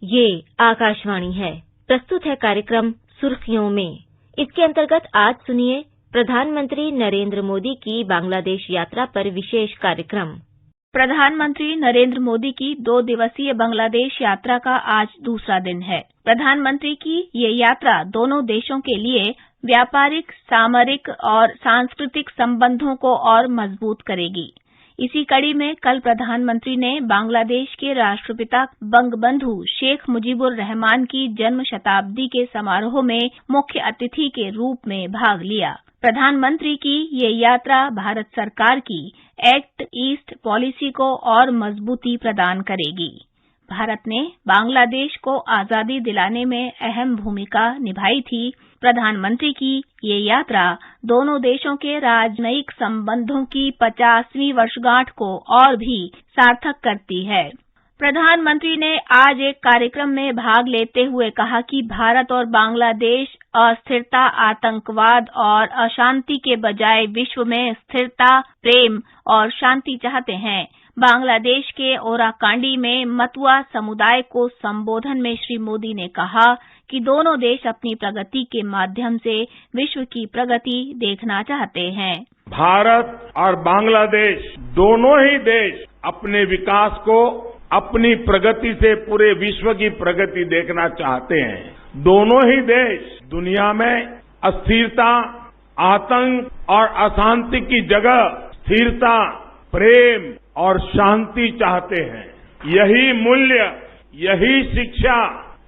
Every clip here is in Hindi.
ये आकाशवाणी है। प्रस्तुत है कार्यक्रम सुर्खियों में। इसके अंतर्गत आज सुनिए प्रधानमंत्री नरेंद्र मोदी की बांग्लादेश यात्रा पर विशेष कार्यक्रम। प्रधानमंत्री नरेंद्र मोदी की 2 दिवसीय बांग्लादेश यात्रा का आज दूसरा दिन है। प्रधानमंत्री की ये यात्रा दोनों देशों के लिए व्यापारिक, सामरिक और सांस्कृतिक संबंधों को और मजबूत करेगी। इसी कड़ी में कल प्रधानमंत्री ने बांग्लादेश के राष्ट्रपिता बंगबंधु शेख मुजीबुर रहमान की जन्म शताब्दी के समारोह में मुख्य अतिथि के रूप में भाग लिया। प्रधानमंत्री की ये यात्रा भारत सरकार की एक्ट ईस्ट पॉलिसी को और मजबूती प्रदान करेगी। भारत ने बांग्लादेश को आजादी दिलाने में अहम भूमिका निभाई थी। प्रधानमंत्री की ये यात्रा दोनों देशों के राजनयिक संबंधों की 50वीं वर्षगांठ को और भी सार्थक करती है। प्रधानमंत्री ने आज एक कार्यक्रम में भाग लेते हुए कहा कि भारत और बांग्लादेश अस्थिरता, आतंकवाद और अशांति के बजाय विश्व में स्थिरता, प्रेम और शांति चाहते हैं। बांग्लादेश के ओराकांडी में मतुआ समुदाय को संबोधन में श्री मोदी ने कहा कि दोनों देश अपनी प्रगति के माध्यम से विश्व की प्रगति देखना चाहते हैं। भारत और बांग्लादेश दोनों ही देश अपने विकास को अपनी प्रगति से पूरे विश्व की प्रगति देखना चाहते हैं। दोनों ही देश दुनिया में अस्थिरता, आतंक और अशांति की जगह स्थिरता, प्रेम और शांति चाहते हैं। यही मूल्य, यही शिक्षा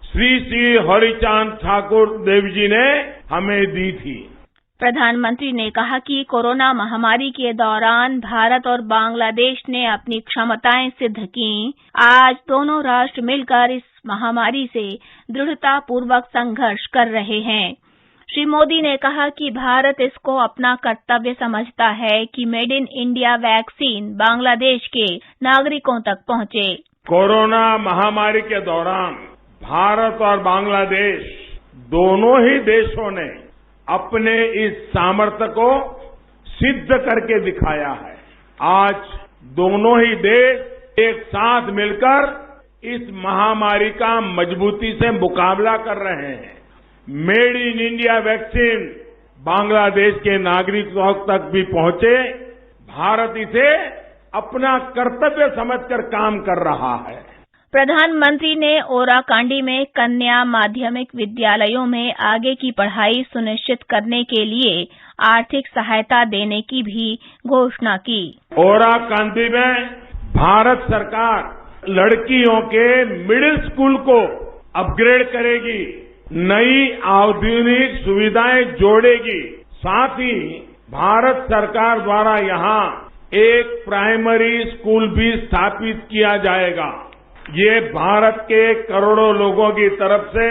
श्री श्री हरिचांद ठाकुर देव जी ने हमें दी थी। प्रधानमंत्री ने कहा कि कोरोना महामारी के दौरान भारत और बांग्लादेश ने अपनी क्षमताएं सिद्ध की। आज दोनों राष्ट्र मिलकर इस महामारी से दृढ़तापूर्वक संघर्ष कर रहे हैं। श्री मोदी ने कहा कि भारत इसको अपना कर्तव्य समझता है कि made in India vaccine Bangladesh के नागरिकों तक पहुंचे। कोरोना महामारी के दौरान भारत और बांग्लादेश दोनों ही देशों ने अपने इस सामर्थ्य को सिद्ध करके दिखाया है। आज दोनों ही देश एक साथ मिलकर इस महामारी का मजबूती से मुकाबला कर रहे हैं। Made in India vaccine Bangladesh के नागरिकों तक भी पहुंचे, भारत इसे अपना कर्तव्य समझकर काम कर रहा है। प्रधानमंत्री ने ओराकांडी में कन्या माध्यमिक विद्यालयों में आगे की पढ़ाई सुनिश्चित करने के लिए आर्थिक सहायता देने की भी घोषणा की। ओराकांडी में भारत सरकार लड़कियों के मिडिल स्कूल को अपग्रेड करेगी, नई आधुनिक सुविधाएं जोड़ेगी। साथ ही भारत सरकार द्वारा यहां एक प्राइमरी स्कूल भी स्थापित किया जाएगा। ये भारत के करोड़ों लोगों की तरफ से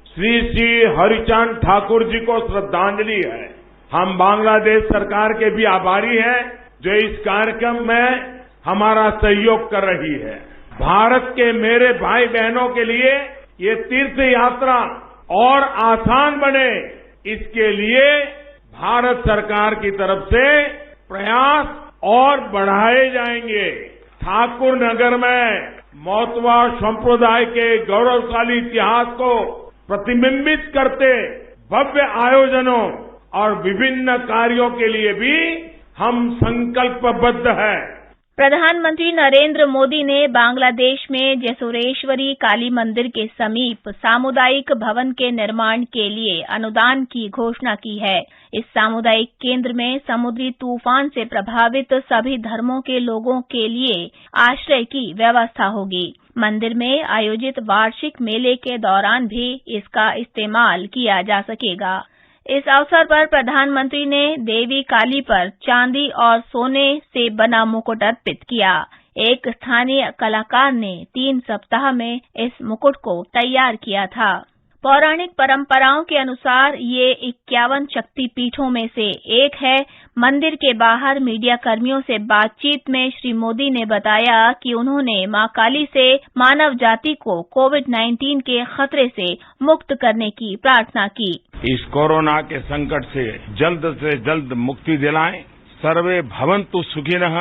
श्री श्री हरिचांद ठाकुर जी को श्रद्धांजलि है। हम बांग्लादेश सरकार के भी आभारी हैं जो इस कार्यक्रम में हमारा सहयोग कर रही है। भारत के मेरे भाई बहनों के लिए ये तीर्थ यात्रा और आसान बने, इसके लिए भारत सरकार की तरफ से प्रयास और बढ़ाए जाएंगे। ठाकुर नगर में मोतवा संप्रदाय के गौरवशाली इतिहास को प्रतिबिंबित करते भव्य आयोजनों और विभिन्न कार्यों के लिए भी हम संकल्पबद्ध हैं। प्रधानमंत्री नरेंद्र मोदी ने बांग्लादेश में जसोरेश्वरी काली मंदिर के समीप सामुदायिक भवन के निर्माण के लिए अनुदान की घोषणा की है। इस सामुदायिक केंद्र में समुद्री तूफान से प्रभावित सभी धर्मों के लोगों के लिए आश्रय की व्यवस्था होगी। मंदिर में आयोजित वार्षिक मेले के दौरान भी इसका इस्तेमाल किया जा सकेगा। इस अवसर पर प्रधानमंत्री ने देवी काली पर चांदी और सोने से बना मुकुट अर्पित किया। एक स्थानीय कलाकार ने 3 सप्ताह में इस मुकुट को तैयार किया था। पौराणिक परंपराओं के अनुसार ये 51 शक्ति पीठों में से एक है। मंदिर के बाहर मीडिया कर्मियों से बातचीत में श्री मोदी ने बताया कि उन्होंने मां काली से मानव जाति को कोविड-19 के खतरे से मुक्त करने की प्रार्थना की। इस कोरोना के संकट से जल्द मुक्ति दिलाएं। सर्वे भवन्तु सुखिनः,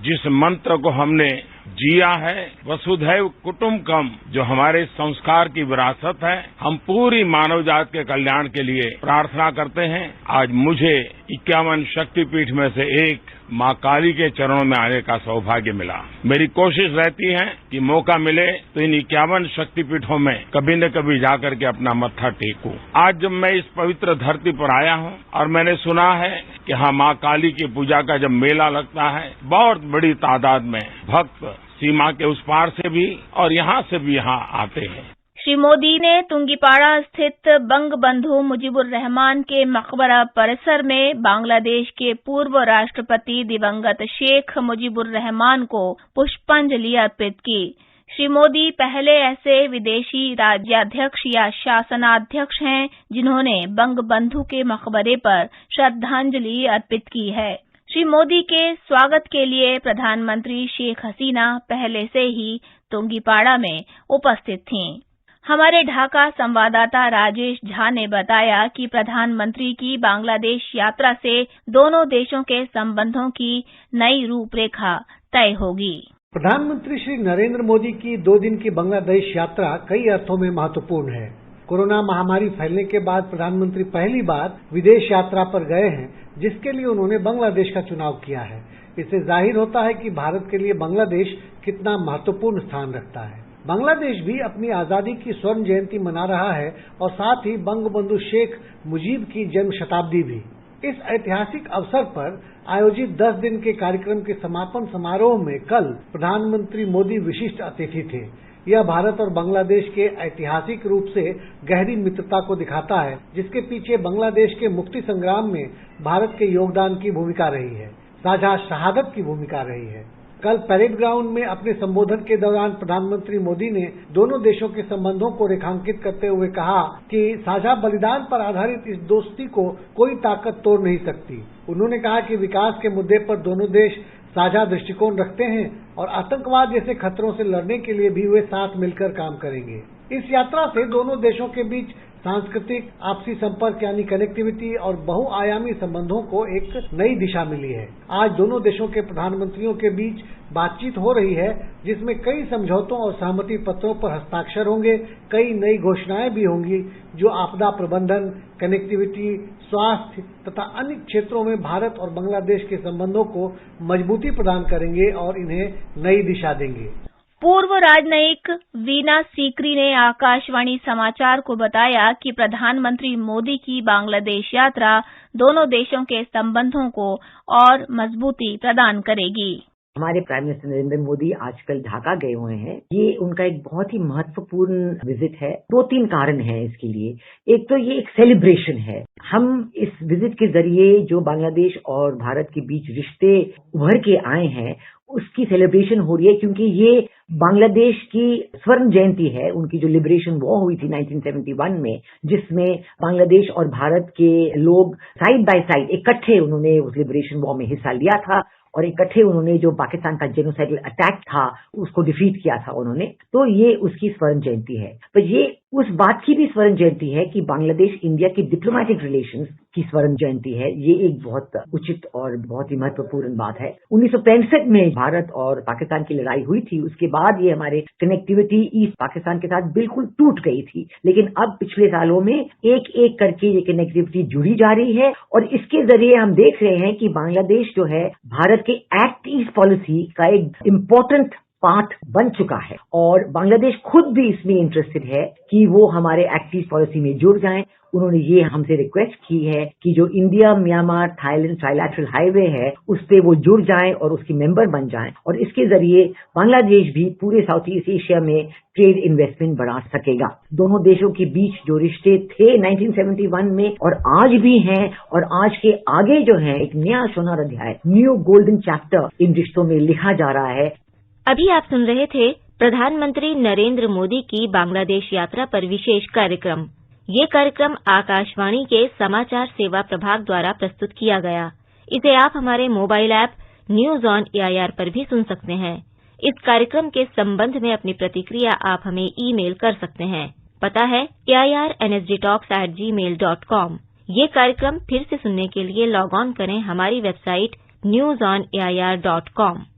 जिस मंत्र को हमने जिया है, वसुधैव कुटुंबकम, जो हमारे संस्कार की विरासत है, हम पूरी मानव जात के कल्याण के लिए प्रार्थना करते हैं। आज मुझे 51 शक्तिपीठ में से एक मां काली के चरणों में आने का सौभाग्य मिला। मेरी कोशिश रहती है कि मौका मिले तो इन 51 शक्तिपीठों में कभी न कभी जाकर के अपना मत्था टेकूं। आज जब मैं इस पवित्र धरती पर आया हूं और मैंने सुना है कि हाँ, मां काली की पूजा का जब मेला लगता है, बहुत बड़ी तादाद में भक्त सीमा के उस पार से भी और यहाँ से भी यहाँ आते हैं। श्री मोदी ने तुंगीपाड़ा स्थित बंगबंधु मुजीबुर रहमान के मकबरा परिसर में बांग्लादेश के पूर्व राष्ट्रपति दिवंगत शेख मुजीबुर रहमान को पुष्पांजलि अर्पित की। श्री मोदी पहले ऐसे विदेशी राज्याध्यक्ष या शासनाध्यक्ष हैं जिन्होंने बंगबंधु के मकबरे पर श्रद्धांजलि अर्पित की है। श्री मोदी के स्वागत के लिए प्रधानमंत्री शेख हसीना पहले से ही तुंगीपाड़ा में उपस्थित थीं। हमारे ढाका संवाददाता राजेश झा ने बताया कि प्रधानमंत्री की बांग्लादेश यात्रा से दोनों देशों के संबंधों की नई रूपरेखा तय होगी। प्रधानमंत्री श्री नरेंद्र मोदी की 2 दिन की बांग्लादेश यात्रा कई अर्थों में महत्वपूर्ण है। कोरोना महामारी फैलने के बाद प्रधानमंत्री पहली बार विदेश यात्रा पर गए हैं, जिसके लिए उन्होंने बांग्लादेश का चुनाव किया है। इससे जाहिर होता है कि भारत के लिए बांग्लादेश कितना महत्वपूर्ण स्थान रखता है। बांग्लादेश भी अपनी आजादी की स्वर्ण जयंती मना रहा है और साथ ही बंगबंधु शेख मुजीब की जन्म शताब्दी भी। इस ऐतिहासिक अवसर पर आयोजित 10 दिन के कार्यक्रम के समापन समारोह में कल प्रधानमंत्री मोदी विशिष्ट अतिथि थे। यह भारत और बांग्लादेश के ऐतिहासिक रूप से गहरी मित्रता को दिखाता है, जिसके पीछे बांग्लादेश के मुक्ति संग्राम में भारत के योगदान की भूमिका रही है, साझा शहादत की भूमिका रही है। कल परेड ग्राउंड में अपने संबोधन के दौरान प्रधानमंत्री मोदी ने दोनों देशों के संबंधों को रेखांकित करते हुए कहा कि साझा बलिदान पर आधारित इस दोस्ती को कोई ताकत तोड़ नहीं सकती। उन्होंने कहा कि विकास के मुद्दे पर दोनों देश साझा दृष्टिकोण रखते हैं और आतंकवाद जैसे खतरों से लड़ने के लिए भी वे साथ मिलकर काम करेंगे। इस यात्रा से दोनों देशों के बीच सांस्कृतिक आपसी संपर्क यानी कनेक्टिविटी और बहुआयामी संबंधों को एक नई दिशा मिली है। आज दोनों देशों के प्रधानमंत्रियों के बीच बातचीत हो रही है, जिसमें कई समझौतों और सहमति पत्रों पर हस्ताक्षर होंगे। कई नई घोषणाएं भी होंगी जो आपदा प्रबंधन, कनेक्टिविटी, स्वास्थ्य तथा अन्य क्षेत्रों में भारत और बांग्लादेश के संबंधों को मजबूती प्रदान करेंगे और इन्हें नई दिशा देंगे। पूर्व राजनयिक वीना सीकरी ने आकाशवाणी समाचार को बताया कि प्रधानमंत्री मोदी की बांग्लादेश यात्रा दोनों देशों के संबंधों को और मजबूती प्रदान करेगी। हमारे प्राइम मिनिस्टर नरेंद्र मोदी आजकल ढाका गए हुए हैं। ये उनका एक बहुत ही महत्वपूर्ण विजिट है। 2-3 कारण हैं इसके लिए। एक तो ये एक सेलिब्रेशन है। हम इस विजिट के जरिए जो बांग्लादेश और भारत के बीच रिश्ते उभर के आए हैं उसकी सेलिब्रेशन हो रही है, क्योंकि ये बांग्लादेश की स्वर्ण जयंती है। उनकी जो लिबरेशन वॉर हुई थी 1971 में, जिसमें बांग्लादेश और भारत के लोग साइड बाय साइड इकट्ठे उन्होंने उस लिबरेशन वॉर में हिस्सा लिया था और इकट्ठे उन्होंने जो पाकिस्तान का जेनोसाइडल अटैक था उसको डिफीट किया था उन्होंने। तो ये उसकी स्वर्ण जयंती है। पर ये उस बात की भी स्वर्ण जयंती है कि बांग्लादेश इंडिया की डिप्लोमेटिक रिलेशंस की स्वर्ण जयंती है। ये एक बहुत उचित और बहुत ही महत्वपूर्ण बात है। 1965 में भारत और पाकिस्तान की लड़ाई हुई थी। उसके बाद ये हमारे कनेक्टिविटी ईस्ट पाकिस्तान के साथ बिल्कुल टूट गई थी, लेकिन अब पिछले सालों में एक एक करके ये कनेक्टिविटी जुड़ी जा रही है और इसके जरिए हम देख रहे हैं कि बांग्लादेश जो है भारत के एक्ट ईस्ट पॉलिसी का एक इम्पोर्टेंट पार्ट बन चुका है और बांग्लादेश खुद भी इसमें इंटरेस्टेड है कि वो हमारे एक्ट ईस्ट पॉलिसी में जुड़ जाएं। उन्होंने ये हमसे रिक्वेस्ट की है कि जो India Myanmar Thailand trilateral highway है उस पे वो जुड़ जाएं और उसकी मेंबर बन जाएं और इसके जरिए बांग्लादेश भी पूरे साउथ ईस्ट एशिया में ट्रेड इन्वेस्टमेंट बढ़ा सकेगा। दोनों देशों के बीच जो रिश्ते थे 1971 में और आज भी हैं और आज के आगे जो है एक नया सोनार अध्याय, न्यू गोल्डन चैप्टर इन रिश्तों में लिखा जा रहा है। अभी आप सुन रहे थे प्रधानमंत्री नरेंद्र मोदी की बांग्लादेश यात्रा पर विशेष कार्यक्रम। ये कार्यक्रम आकाशवाणी के समाचार सेवा प्रभाग द्वारा प्रस्तुत किया गया। इसे आप हमारे mobile app news on AIR पर भी सुन सकते हैं। इस कार्यक्रम के संबंध में अपनी प्रतिक्रिया आप हमें ईमेल कर सकते हैं। पता है AIRNSGtalks@gmail.com। ये कार्यक्रम फिर से सुनने के लिए लॉग ऑन करें हमारी वेबसाइट newsonair.com।